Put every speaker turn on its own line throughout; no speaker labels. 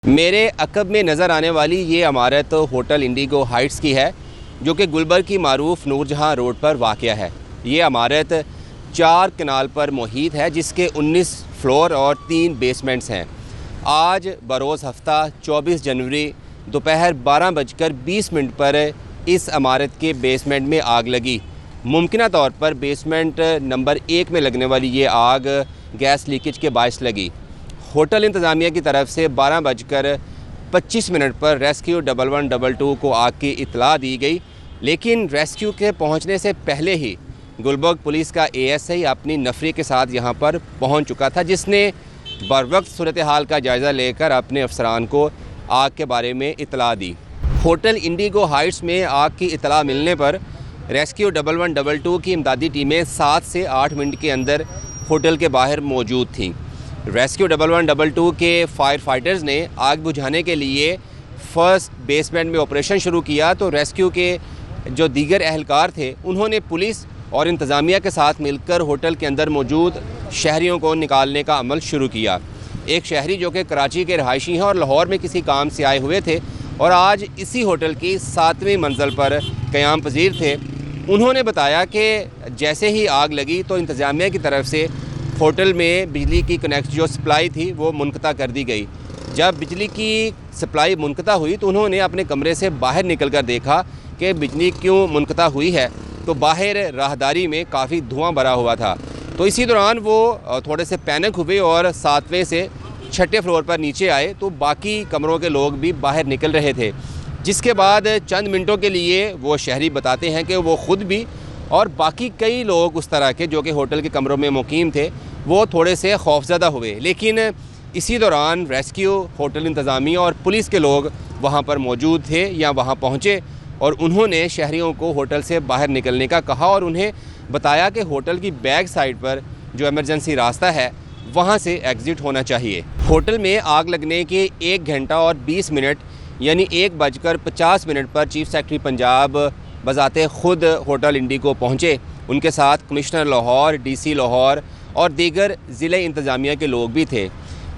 मेरे अक़ब में नज़र आने वाली ये इमारत होटल इंडिगो हाइट्स की है, जो कि गुलबर्ग की मारूफ नूरजहां रोड पर वाक़या है। ये इमारत 4 कनाल पर मुहित है, जिसके 19 फ्लोर और 3 बेसमेंट्स हैं। आज बरोज़ हफ्ता 24 जनवरी दोपहर 12:20 पर इस इमारत के बेसमेंट में आग लगी। मुमकिन तौर पर बेसमेंट नंबर 1 में लगने वाली ये आग गैस लीकेज के बायस लगी। होटल इंतज़ामिया की तरफ से 12:25 पर रेस्क्यू 1122 को आग की इत्तला दी गई, लेकिन रेस्क्यू के पहुंचने से पहले ही गुलबर्ग पुलिस का ASI अपनी नफरी के साथ यहां पर पहुंच चुका था, जिसने बरवक्त सूरत हाल का जायज़ा लेकर अपने अफसरान को आग के बारे में इत्तला दी। होटल इंडिगो हाइट्स में आग की इत्तला मिलने पर रेस्क्यू 1122 की इमदादी टीमें 7 से 8 मिनट के अंदर होटल के बाहर मौजूद थीं। रेस्क्यू 1122 के फायर फाइटर्स ने आग बुझाने के लिए फर्स्ट बेसमेंट में ऑपरेशन शुरू किया, तो रेस्क्यू के जो दीगर एहलकार थे उन्होंने पुलिस और इंतज़ामिया के साथ मिलकर होटल के अंदर मौजूद शहरियों को निकालने का अमल शुरू किया। एक शहरी जो कि कराची के रहायशी हैं और लाहौर में किसी काम से आए हुए थे और आज इसी होटल की 7वीं मंजिल पर क़याम पजीर थे, उन्होंने बताया कि जैसे ही आग लगी तो इंतज़ामिया की तरफ से होटल में बिजली की कनेक्शन जो सप्लाई थी वो मुनक़ता कर दी गई। जब बिजली की सप्लाई मुनक़ता हुई तो उन्होंने अपने कमरे से बाहर निकल कर देखा कि बिजली क्यों मुनक़ता हुई है, तो बाहर राहदारी में काफ़ी धुआं भरा हुआ था। तो इसी दौरान वो थोड़े से पैनिक हुए और 7वें से 6ठे फ्लोर पर नीचे आए, तो बाकी कमरों के लोग भी बाहर निकल रहे थे। जिसके बाद चंद मिनटों के लिए वो शहरी बताते हैं कि वो ख़ुद भी और बाकी कई लोग उस तरह के जो कि होटल के कमरों में मुकीम थे वो थोड़े से खौफज़दा हुए, लेकिन इसी दौरान रेस्क्यू, होटल इंतज़ामिया और पुलिस के लोग वहाँ पर मौजूद थे या वहाँ पहुँचे और उन्होंने शहरियों को होटल से बाहर निकलने का कहा और उन्हें बताया कि होटल की बैक साइड पर जो इमरजेंसी रास्ता है वहाँ से एग्ज़िट होना चाहिए। होटल में आग लगने के 1 घंटा और 20 मिनट यानी 1:50 पर चीफ सेक्रेटरी पंजाब बज़ाते ख़ुद होटल इंडिगो पहुँचे। उनके साथ कमिश्नर लाहौर, DC लाहौर और दीगर ज़िले इंतज़ामिया के लोग भी थे।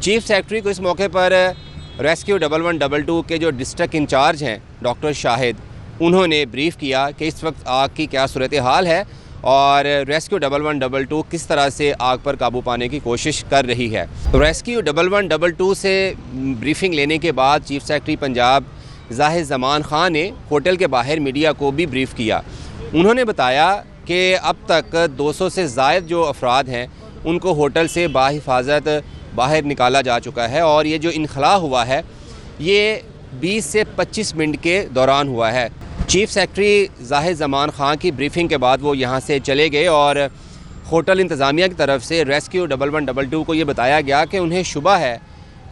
चीफ सेक्रेटरी को इस मौके पर रेस्क्यू 1122 के जो डिस्ट्रिक्ट इंचार्ज हैं डॉक्टर शाहिद, उन्होंने ब्रीफ़ किया कि इस वक्त आग की क्या सूरत हाल है और रेस्क्यू 1122 किस तरह से आग पर काबू पाने की कोशिश कर रही है। रेस्क्यू 1122 से ब्रीफिंग लेने के बाद चीफ सेक्रेटरी पंजाब ज़ाहिद ज़मान ख़ान ने होटल के बाहर मीडिया को भी ब्रीफ़ किया। उन्होंने बताया कि अब तक 200 से ज़ायद जो अफराद हैं उनको होटल से बाहिफाजत बाहर निकाला जा चुका है और ये जो इनखला हुआ है ये 20 से 25 मिनट के दौरान हुआ है। चीफ सेक्रेटरी ज़ाहिद ज़मान ख़ान की ब्रीफिंग के बाद वो यहाँ से चले गए और होटल इंतज़ामिया की तरफ से रेस्क्यू 1122 को ये बताया गया कि उन्हें शुबा है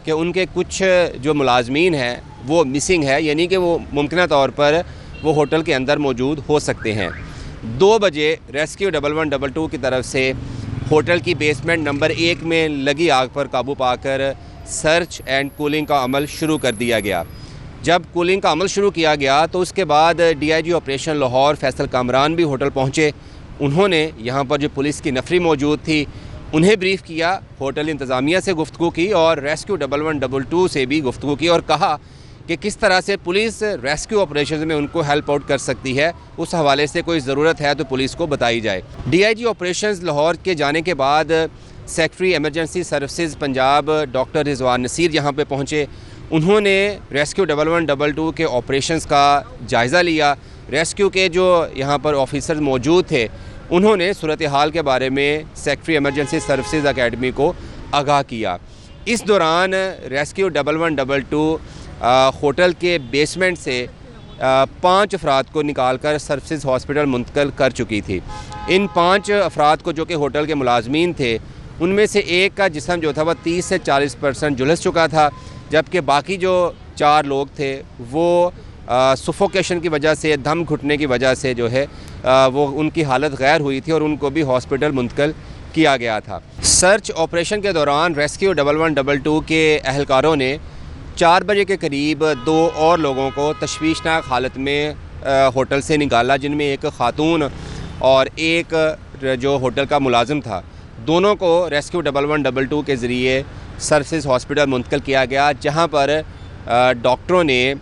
कि उनके कुछ जो मुलाजमीन हैं वो मिसिंग है, यानी कि वो मुमकिन तौर पर वो होटल के अंदर मौजूद हो सकते हैं। 2 बजे रेस्क्यू 1122 की तरफ से होटल की बेसमेंट नंबर 1 में लगी आग पर काबू पाकर सर्च एंड कूलिंग का अमल शुरू कर दिया गया। जब कूलिंग का अमल शुरू किया गया तो उसके बाद DIG ऑपरेशन लाहौर फैसल कामरान भी होटल पहुँचे। उन्होंने यहाँ पर जो पुलिस की नफरी मौजूद थी उन्हें ब्रीफ़ किया, होटल इंतज़ामिया से गुफ्तगू की और रेस्क्यू 1122 से भी गुफ्तगू की और कहा कि किस तरह से पुलिस रेस्क्यू ऑपरेशन में उनको हेल्प आउट कर सकती है। उस हवाले से कोई ज़रूरत है तो पुलिस को बताई जाए। DIG ऑपरेशंस लाहौर के जाने के बाद secretary emergency services Punjab doctor Rizwan Naseer यहाँ पे पहुँचे। उन्होंने रेस्क्यू 1122 के ऑपरेशंस का जायज़ा लिया। रेस्क्यू के जो यहाँ पर ऑफिसर मौजूद थे उन्होंने सूरत हाल के बारे में सेक्रेटरी एमरजेंसी सर्विसेज अकेडमी को आगाह किया। इस दौरान रेस्क्यू 1122 होटल के बेसमेंट से 5 अफराद को निकाल कर सर्विसेज हॉस्पिटल मुंतकिल कर चुकी थी। इन 5 अफराद को जो कि होटल के मुलाजमीन थे उनमें से एक का जिस्म जो था वह 30 से 40% झुलस चुका था, जबकि बाकी जो 4 लोग थे वो सफोकेशन की वजह से, दम घुटने की वजह से जो है वो उनकी हालत गैर हुई थी और उनको भी हॉस्पिटल मुंतकिल किया गया था। सर्च ऑपरेशन के दौरान रेस्क्यू 1122 के एहलकारों ने 4 बजे के करीब 2 और लोगों को तशवीशनाक हालत में होटल से निकाला, जिनमें एक ख़ातून और एक जो होटल का मुलाजिम था। दोनों को रेस्क्यू 1122 के ज़रिए सर्विसेज हॉस्पिटल मुंतकिल किया गया, जहां पर डॉक्टरों ने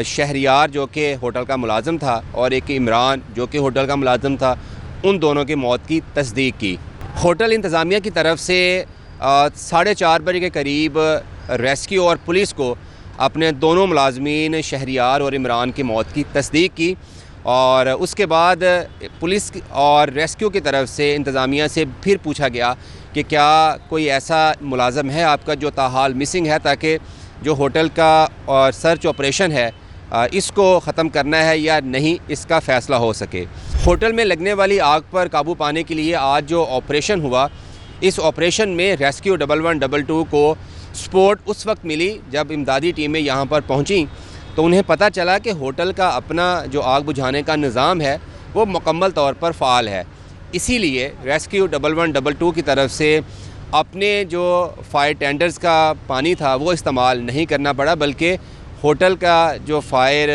शहरियार जो कि होटल का मुलाजिम था और एक इमरान जो कि होटल का मुलाजिम था, उन दोनों की मौत की तस्दीक की। होटल इंतज़ामिया की तरफ से 4:30 बजे के करीब रेस्क्यू और पुलिस को अपने दोनों मुलाजमीन शहरियार और इमरान की मौत की तस्दीक की और उसके बाद पुलिस और रेस्क्यू की तरफ से इंतज़ामिया से फिर पूछा गया कि क्या कोई ऐसा मुलाजम है आपका जो ताहाल मिसिंग है, ताकि जो होटल का और सर्च ऑपरेशन है इसको ख़त्म करना है या नहीं, इसका फ़ैसला हो सके। होटल में लगने वाली आग पर काबू पाने के लिए आज जो ऑपरेशन हुआ, इस ऑपरेशन में रेस्क्यू 1112 को सपोर्ट उस वक्त मिली जब इमदादी टीमें यहाँ पर पहुँची तो उन्हें पता चला कि होटल का अपना जो आग बुझाने का निज़ाम है वो मुकम्मल तौर पर फ़ाल है। इसीलिए रेस्क्यू 1112 की तरफ से अपने जो फायर टेंडर्स का पानी था वो इस्तेमाल नहीं करना पड़ा, बल्कि होटल का जो फायर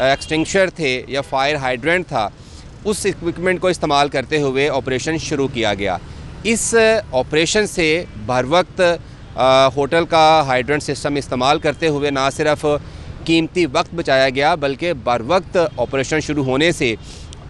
एक्सटिंग्विशर थे या फायर हाइड्रेंट था उस इक्विपमेंट को इस्तेमाल करते हुए ऑपरेशन शुरू किया गया। इस ऑपरेशन से बर वक्त होटल का हाइड्रेंट सिस्टम इस्तेमाल करते हुए ना सिर्फ कीमती वक्त बचाया गया बल्कि बर वक्त ऑपरेशन शुरू होने से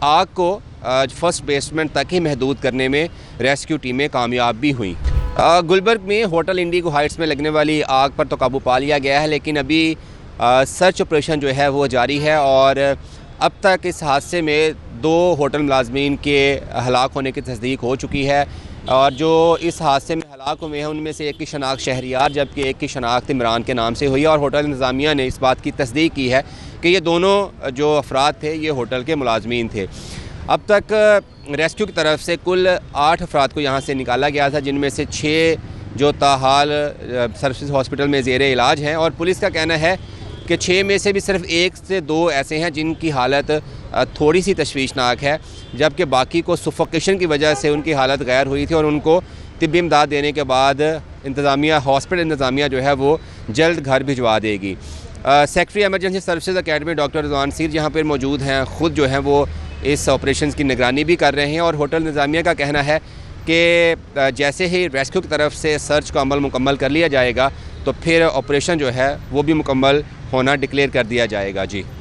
आग को फर्स्ट बेसमेंट तक ही महदूद करने में रेस्क्यू टीमें कामयाब भी हुई। गुलबर्ग में होटल इंडिगो हाइट्स में लगने वाली आग पर तो काबू पा लिया गया है, लेकिन अभी सर्च ऑपरेशन जो है वो जारी है और अब तक इस हादसे में 2 होटल मुलाजमीन के हलाक होने की तस्दीक हो चुकी है और जो इस हादसे में हलाक हुए हैं उनमें से एक की शनाख्त शहरियार जबकि एक की शनाख्त इमरान के नाम से हुई है और होटल इंतज़ामिया ने इस बात की तस्दीक की है कि ये दोनों जो अफराद थे ये होटल के मुलाजमीन थे। अब तक रेस्क्यू की तरफ से कुल 8 अफराद को यहाँ से निकाला गया था, जिनमें से 6 जो ताहाल सर्विस हॉस्पिटल में ज़ेर इलाज हैं और पुलिस का कहना है कि 6 में से भी सिर्फ 1 से 2 ऐसे हैं जिनकी हालत थोड़ी सी तशवीशनाक है, जबकि बाकी को सफोकेशन की वजह से उनकी हालत गैर हुई थी और उनको तिब्बी इमदाद देने के बाद हॉस्पिटल इंतज़ामिया जो है वो जल्द घर भिजवा देगी। Secretary emergency services academy doctor Rizwan sir यहाँ पर मौजूद हैं, ख़ुद जो हैं वो इस ऑपरेशन की निगरानी भी कर रहे हैं और होटल इंतज़ामिया का कहना है कि जैसे ही रेस्क्यू की तरफ से सर्च का अमल मुकम्मल कर लिया जाएगा तो फिर ऑपरेशन जो है वो भी मुकम्मल होना डिक्लेयर कर दिया जाएगा। जी।